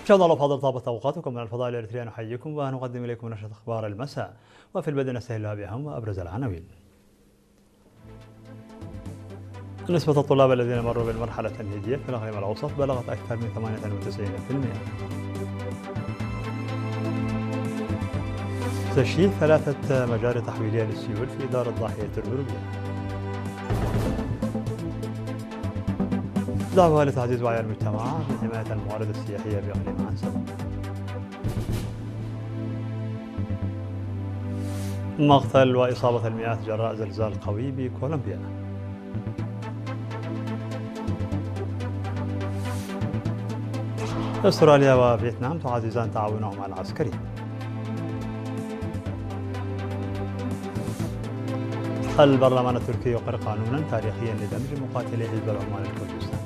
مشاهدينا الأفاضل، طابت أوقاتكم. من الفضاء الإريترية نحييكم ونقدم إليكم نشرة أخبار المساء، وفي البدء نستهلها بأهم وأبرز العناوين. نسبة الطلاب الذين مروا بالمرحلة التمهيدية في الإقليم الأوسط بلغت أكثر من 98%. تشييد 3 مجاري تحويلية للسيول في إدارة ضاحية الغروبية. دعوة لتعزيز وعي المجتمع بحماية الموارد السياحية بإقليم عنسب. مقتل وإصابة المئات جراء زلزال قوي بكولومبيا. أستراليا وفيتنام تعززان تعاونهما العسكري. البرلمان التركي يقر قانونا تاريخيا لدمج مقاتلي حزب العمال الكردستاني.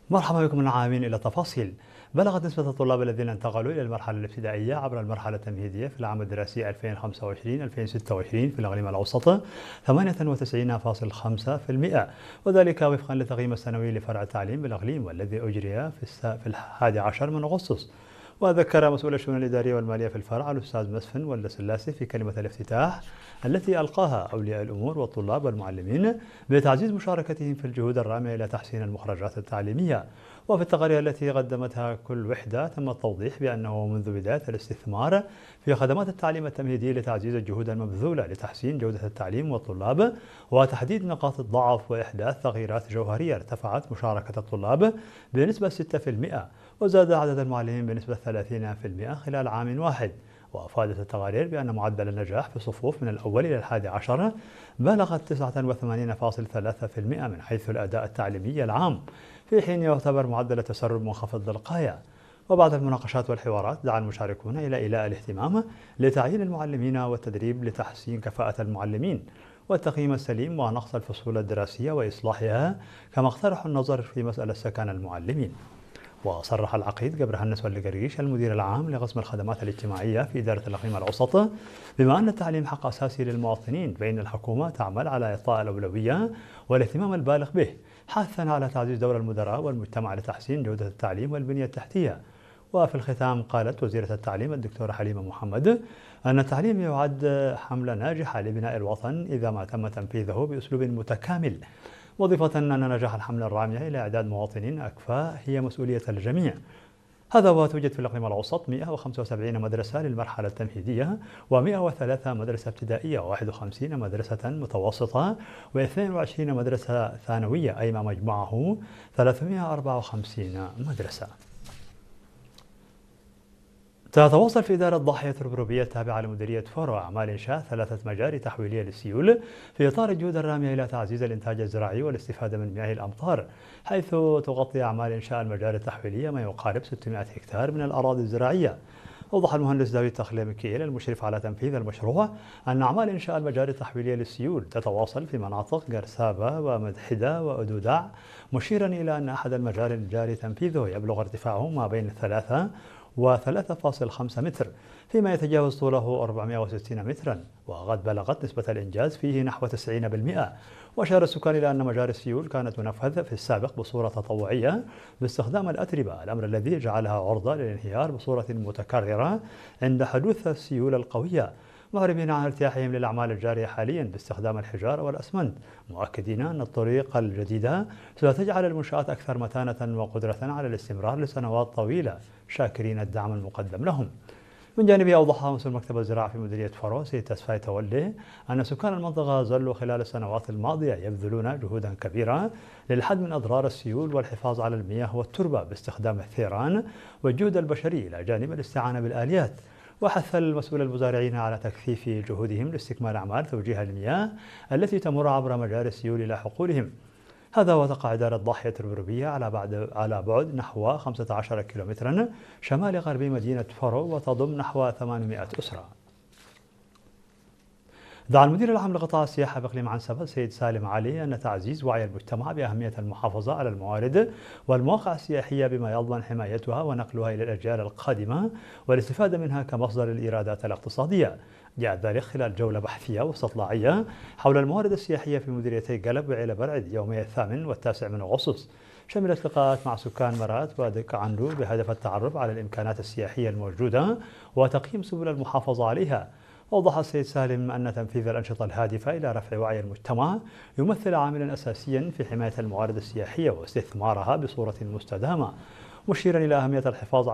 مرحبا بكم العامين إلى التفاصيل. بلغت نسبة الطلاب الذين انتقلوا إلى المرحلة الابتدائية عبر المرحلة التمهيدية في العام الدراسي 2025-2026 في الإقليم الأوسط 98.5%، وذلك وفقا للتقييم السنوي لفرع التعليم بالإقليم والذي أجري في 11 من أغسطس. وذكر مسؤول الشؤون الإدارية والمالية في الفرع الأستاذ مسفن والسلاسي في كلمة الافتتاح التي ألقاها أولياء الأمور والطلاب والمعلمين بتعزيز مشاركتهم في الجهود الرامية إلى تحسين المخرجات التعليمية. وفي التقارير التي قدمتها كل وحدة تم التوضيح بأنه منذ بداية الاستثمار في خدمات التعليم التمهيدي لتعزيز الجهود المبذولة لتحسين جودة التعليم والطلاب وتحديد نقاط الضعف وإحداث تغييرات جوهرية، ارتفعت مشاركة الطلاب بنسبة 6%، وزاد عدد المعلمين بنسبة 30% خلال عام واحد. وأفادت التقارير بأن معدل النجاح في الصفوف من الأول إلى 11 بلغت 89.3% من حيث الأداء التعليمي العام، في حين يعتبر معدل التسرب منخفض للغاية. وبعد المناقشات والحوارات دعا المشاركون إلى إيلاء الاهتمام لتعيين المعلمين والتدريب لتحسين كفاءة المعلمين والتقييم السليم ونقص الفصول الدراسية وإصلاحها، كما اقترحوا النظر في مسألة سكن المعلمين. وصرح العقيد جبرهنس والقريش المدير العام لقسم الخدمات الاجتماعية في إدارة الإقليم الأوسط بما أن التعليم حق أساسي للمواطنين، فإن الحكومة تعمل على إعطاء الأولوية والاهتمام البالغ به، حثا على تعزيز دور المدراء والمجتمع لتحسين جودة التعليم والبنية التحتية. وفي الختام قالت وزيرة التعليم الدكتورة حليمة محمد أن التعليم يعد حملة ناجحة لبناء الوطن إذا ما تم تنفيذه بأسلوب متكامل، مضيفة أن نجاح الحملة الرامية إلى إعداد مواطنين أكفاء هي مسؤولية الجميع. هذا وتوجد في الإقليم الأوسط 175 مدرسة للمرحلة التمهيدية و103 مدرسة ابتدائية و51 مدرسة متوسطة و22 مدرسة ثانوية، أي ما مجموعه 354 مدرسة. تتواصل في إدارة ضاحية الغروبية التابعة لمديرية فورو أعمال إنشاء 3 مجاري تحويلية للسيول في إطار الجهود الرامية إلى تعزيز الإنتاج الزراعي والاستفادة من مياه الأمطار، حيث تغطي أعمال إنشاء المجاري التحويلية ما يقارب 600 هكتار من الأراضي الزراعية. أوضح المهندس داوود تخلي مكيل المشرف على تنفيذ المشروع أن أعمال إنشاء المجاري التحويلية للسيول تتواصل في مناطق قرسابة ومدحدة وأدودع، مشيرا إلى أن أحد المجاري الجاري تنفيذه يبلغ ارتفاعه ما بين 3 و3.5 متر، فيما يتجاوز طوله 460 مترا، وقد بلغت نسبة الإنجاز فيه نحو 90%. وأشار السكان إلى أن مجاري السيول كانت تنفذ في السابق بصورة تطوعية باستخدام الأتربة، الأمر الذي جعلها عرضة للانهيار بصورة متكررة عند حدوث السيول القوية، معربين عن ارتياحهم للأعمال الجارية حاليا باستخدام الحجارة والأسمنت، مؤكدين أن الطريقة الجديدة ستجعل المنشآت أكثر متانة وقدرة على الاستمرار لسنوات طويلة، شاكرين الدعم المقدم لهم. من جانبه أوضح مسؤول مكتب الزراعة في مديرية فورو سيد تسفاي تولي أن سكان المنطقة ظلوا خلال السنوات الماضية يبذلون جهودا كبيرة للحد من أضرار السيول والحفاظ على المياه والتربة باستخدام الثيران والجهد البشري إلى جانب الاستعانة بالآليات. وحث المسؤول المزارعين على تكثيف جهودهم لاستكمال أعمال توجيه المياه التي تمر عبر مجاري السيول إلى حقولهم. هذا وتقع إدارة ضاحية الغروبية على بعد نحو 15 كيلومترا شمال غربي مدينة فورو، وتضم نحو 800 أسرة. دعا المدير العام لقطاع السياحة بإقليم عنسبة السيد سالم علي أن تعزيز وعي المجتمع بأهمية المحافظة على الموارد والمواقع السياحية بما يضمن حمايتها ونقلها إلى الأجيال القادمة والاستفادة منها كمصدر الإيرادات الاقتصادية. جاء ذلك خلال جولة بحثية واستطلاعية حول الموارد السياحية في مديريتي قلب وعيلة برعد يومي 8 و9 من أغسطس. شملت لقاءات مع سكان مرات ودك عندو بهدف التعرف على الإمكانات السياحية الموجودة وتقييم سبل المحافظة عليها. أوضح السيد سالم أن تنفيذ الأنشطة الهادفة إلى رفع وعي المجتمع يمثل عاملا أساسيا في حماية الموارد السياحية واستثمارها بصورة مستدامة، مشيرا إلى أهمية الحفاظ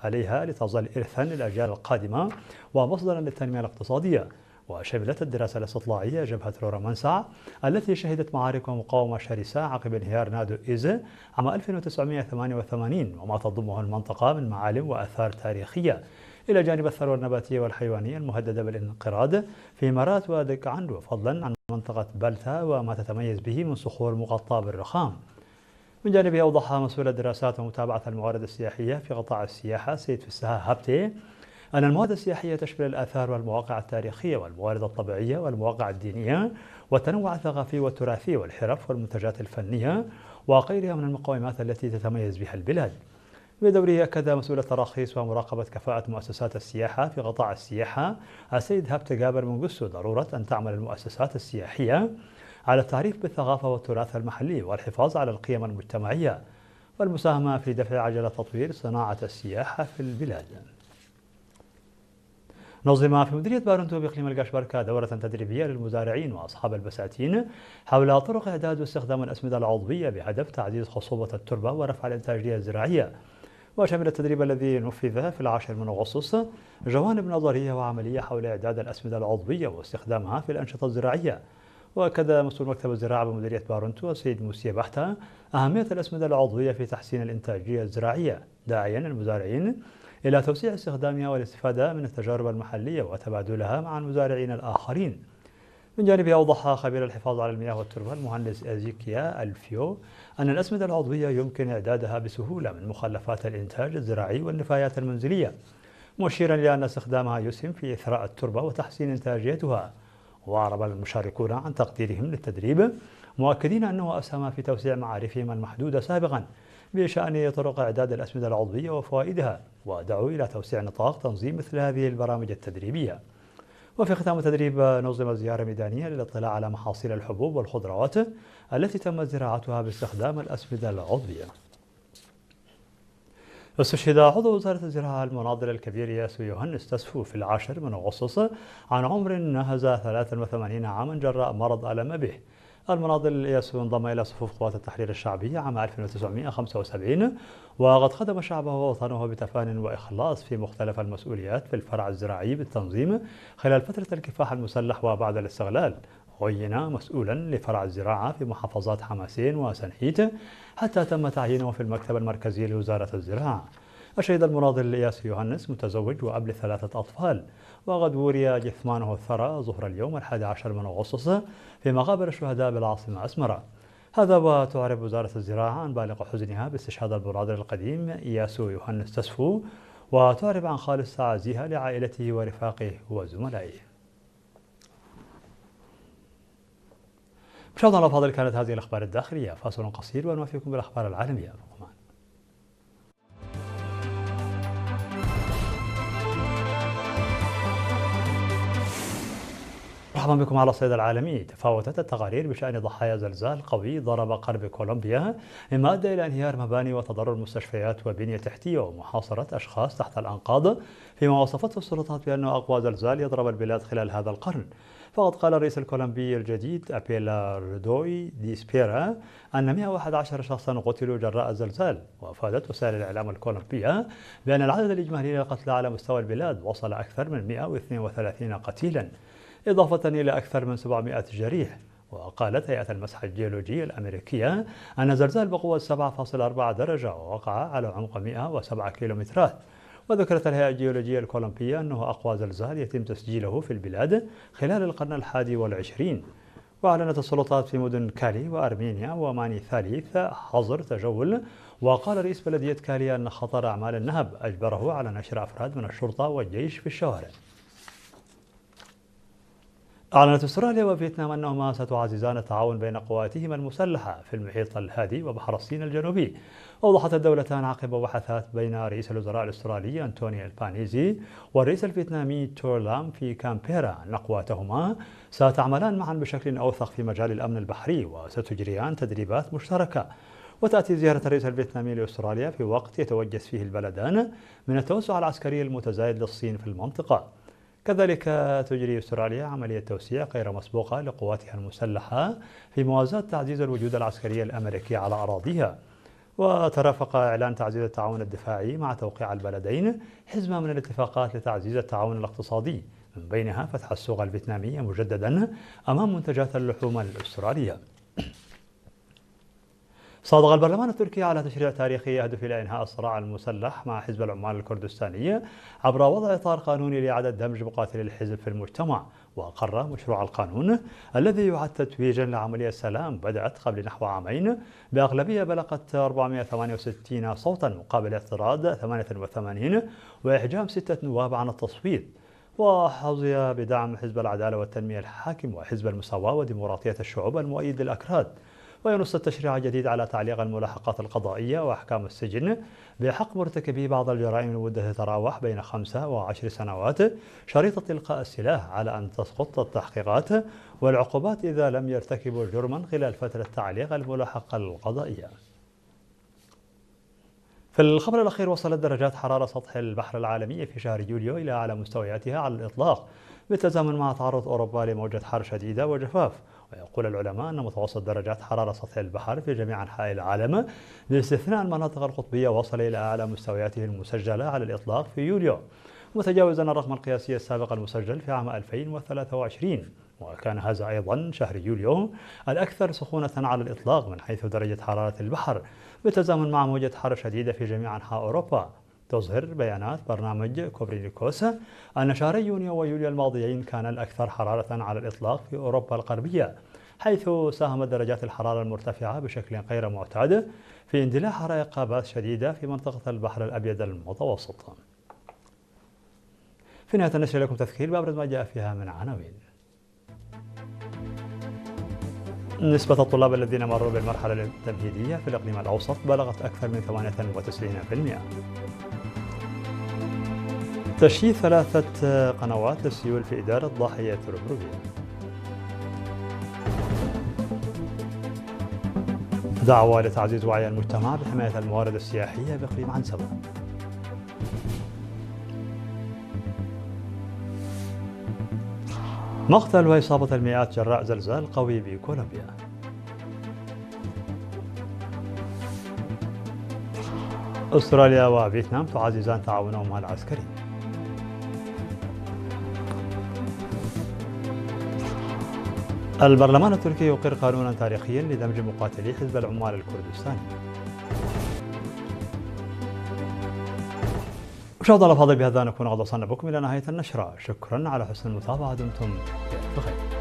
عليها لتظل إرثا للأجيال القادمة ومصدرا للتنمية الاقتصادية. وشملت الدراسة الاستطلاعية جبهة رورا منسع التي شهدت معارك ومقاومة شرسة عقب انهيار نادو إيزا عام 1988 وما تضمه المنطقة من معالم وآثار تاريخية، إلى جانب الثروة النباتية والحيوانية المهددة بالانقراض في مرات ودك عندو، فضلا عن منطقة بلتا وما تتميز به من صخور مغطاة بالرخام. من جانبه أوضح مسؤول الدراسات ومتابعة الموارد السياحية في قطاع السياحة سيد فسها هبتي أن الموارد السياحية تشمل الآثار والمواقع التاريخية والموارد الطبيعية والمواقع الدينية والتنوع الثقافي والتراثي والحرف والمنتجات الفنية وغيرها من المقومات التي تتميز بها البلاد. بدوره أكد مسؤول التراخيص ومراقبة كفاءة مؤسسات السياحة في قطاع السياحة السيد هبت جابر منقسو ضرورة أن تعمل المؤسسات السياحية على التعريف بالثقافة والتراث المحلي والحفاظ على القيم المجتمعية والمساهمة في دفع عجلة تطوير صناعة السياحة في البلاد. نظم في مديرية بارنتو بإقليم القشبركة دورة تدريبية للمزارعين وأصحاب البساتين حول طرق إعداد واستخدام الأسمدة العضوية بهدف تعزيز خصوبة التربة ورفع الإنتاجية الزراعية. وشمل التدريب الذي نفذ في 10 من أغسطس جوانب نظرية وعملية حول إعداد الأسمدة العضوية واستخدامها في الأنشطة الزراعية. وأكد مسؤول مكتب الزراعة بمديرية بارنتو السيد موسى بحتة أهمية الأسمدة العضوية في تحسين الإنتاجية الزراعية، داعيا المزارعين إلى توسيع استخدامها والاستفادة من التجارب المحلية وتبادلها مع المزارعين الآخرين. من جانبه أوضح خبير الحفاظ على المياه والتربة المهندس إزيكيا الفيو أن الأسمدة العضوية يمكن إعدادها بسهولة من مخلفات الإنتاج الزراعي والنفايات المنزلية، مشيرا إلى أن استخدامها يسهم في إثراء التربة وتحسين إنتاجيتها. وأعرب المشاركون عن تقديرهم للتدريب مؤكدين أنه أسهم في توسيع معارفهم المحدودة سابقا بشأن طرق إعداد الأسمدة العضوية وفوائدها، ودعوا إلى توسيع نطاق تنظيم مثل هذه البرامج التدريبية. وفي ختام التدريب نظم زيارة ميدانية للاطلاع على محاصيل الحبوب والخضروات التي تم زراعتها باستخدام الأسمدة العضوية. استشهد عضو وزارة الزراعة المناضل الكبير ياسو يوهنس تسفو في 10 من أغسطس عن عمر ناهز 83 عاما جراء مرض ألم به. المناضل ياسو انضم إلى صفوف قوات التحرير الشعبية عام 1975 وقد خدم شعبه ووطنه بتفان وإخلاص في مختلف المسؤوليات في الفرع الزراعي بالتنظيم خلال فترة الكفاح المسلح وبعد الاستغلال. عين مسؤولا لفرع الزراعة في محافظات حماسين وسنحيت حتى تم تعيينه في المكتب المركزي لوزارة الزراعة. الشهيد المناضل ياسو يوهنس متزوج وأب ل3 أطفال، وقد وري جثمانه الثرى ظهر اليوم 11 من أغسطس في مقابر الشهداء بالعاصمة أسمرة. هذا وتعرب وزارة الزراعة عن بالغ حزنها باستشهاد المناضل القديم ياسو يوهنس تسفو، وتعرب عن خالص تعازيها لعائلته ورفاقه وزملائه. مشاهدينا الأفاضل، كانت هذه الأخبار الداخلية. فاصل قصير ونوافيكم بالأخبار العالمية. مرحبا بكم على الصيد العالمي. تفاوتت التقارير بشأن ضحايا زلزال قوي ضرب غرب كولومبيا، مما أدى إلى انهيار مباني وتضرر مستشفيات وبنية تحتية ومحاصرة أشخاص تحت الأنقاض، فيما وصفته السلطات بأنه أقوى زلزال يضرب البلاد خلال هذا القرن. فقد قال الرئيس الكولومبي الجديد أبيلاردوي دي سبيرا أن 111 شخصا قتلوا جراء الزلزال. وأفادت وسائل الإعلام الكولومبية بأن العدد الإجمالي للقتلى على مستوى البلاد وصل أكثر من 132 قتيلا، إضافة إلى أكثر من 700 جريح. وقالت هيئة المسح الجيولوجي الأمريكية أن زلزال بقوة 7.4 درجة ووقع على عمق 107 كيلومترات. وذكرت الهيئة الجيولوجية الكولومبية أنه أقوى زلزال يتم تسجيله في البلاد خلال القرن 21. وأعلنت السلطات في مدن كالي وأرمينيا وماني ثالث حظر تجول. وقال رئيس بلدية كالي أن خطر أعمال النهب أجبره على نشر أفراد من الشرطة والجيش في الشوارع. أعلنت أستراليا وفيتنام أنهما ستعززان التعاون بين قواتهما المسلحة في المحيط الهادي وبحر الصين الجنوبي. أوضحت الدولتان عقب بحثات بين رئيس الوزراء الأسترالي أنتوني البانيزي والرئيس الفيتنامي تور لام في كامبيرا أن قواتهما ستعملان معا بشكل أوثق في مجال الأمن البحري وستجريان تدريبات مشتركة. وتأتي زيارة الرئيس الفيتنامي لأستراليا في وقت يتوجس فيه البلدان من التوسع العسكري المتزايد للصين في المنطقة. كذلك تجري أستراليا عملية توسيع غير مسبوقة لقواتها المسلحة في موازاة تعزيز الوجود العسكري الأمريكي على أراضيها. وترافق إعلان تعزيز التعاون الدفاعي مع توقيع البلدين حزمة من الاتفاقات لتعزيز التعاون الاقتصادي، من بينها فتح السوق الفيتنامية مجددا أمام منتجات اللحوم الأسترالية. صادق البرلمان التركي على تشريع تاريخي يهدف إلى إنهاء الصراع المسلح مع حزب العمال الكردستاني عبر وضع إطار قانوني لإعادة دمج مقاتلي الحزب في المجتمع. وأقر مشروع القانون الذي يعد تتويجا لعملية سلام بدأت قبل نحو عامين بأغلبية بلغت 468 صوتا مقابل اعتراض 88 وإحجام 6 نواب عن التصويت. وحظي بدعم حزب العدالة والتنمية الحاكم وحزب المساواة وديمقراطية الشعوب المؤيد للأكراد. وينص التشريع الجديد على تعليق الملاحقات القضائية وأحكام السجن بحق مرتكبي بعض الجرائم لمدة تتراوح بين 5 و10 سنوات، شريطة إلقاء السلاح على أن تسقط التحقيقات والعقوبات إذا لم يرتكبوا جرما خلال فترة تعليق الملاحقة القضائية. في الخبر الأخير، وصلت درجات حرارة سطح البحر العالمي في شهر يوليو إلى أعلى مستوياتها على الإطلاق، بالتزامن مع تعرض أوروبا لموجة حر شديدة وجفاف. ويقول العلماء أن متوسط درجات حرارة سطح البحر في جميع أنحاء العالم باستثناء المناطق القطبية وصل إلى أعلى مستوياته المسجلة على الإطلاق في يوليو، متجاوزا الرقم القياسي السابق المسجل في عام 2023. وكان هذا أيضا شهر يوليو الأكثر سخونة على الإطلاق من حيث درجة حرارة البحر، بالتزامن مع موجة حر شديدة في جميع أنحاء أوروبا. تظهر بيانات برنامج كوبرنيكوس أن شهري يونيو ويوليو الماضيين كان الأكثر حرارة على الإطلاق في أوروبا الغربية، حيث ساهمت درجات الحرارة المرتفعة بشكل غير معتاد في اندلاع حرائق غابات شديدة في منطقة البحر الأبيض المتوسط. في نهاية النشر لكم تذكير بأبرز ما جاء فيها من عناوين. نسبة الطلاب الذين مروا بالمرحلة التمهيدية في الإقليم الأوسط بلغت أكثر من 98%. تشييد 3 قنوات للسيول في إدارة ضاحية روبروبيا. دعوة لتعزيز وعي المجتمع بحماية الموارد السياحية بإقليم عنسبة. مقتل وإصابة المئات جراء زلزال قوي بكولومبيا. أستراليا وفيتنام تعززان تعاونهما العسكري. البرلمان التركي يقر قانونا تاريخيا لدمج مقاتلي حزب العمال الكردستاني. مشاهدينا الأفاضل، بهذا نكون قد وصلنا بكم إلى نهاية النشرة. شكرا على حسن المتابعة، دمتم بخير.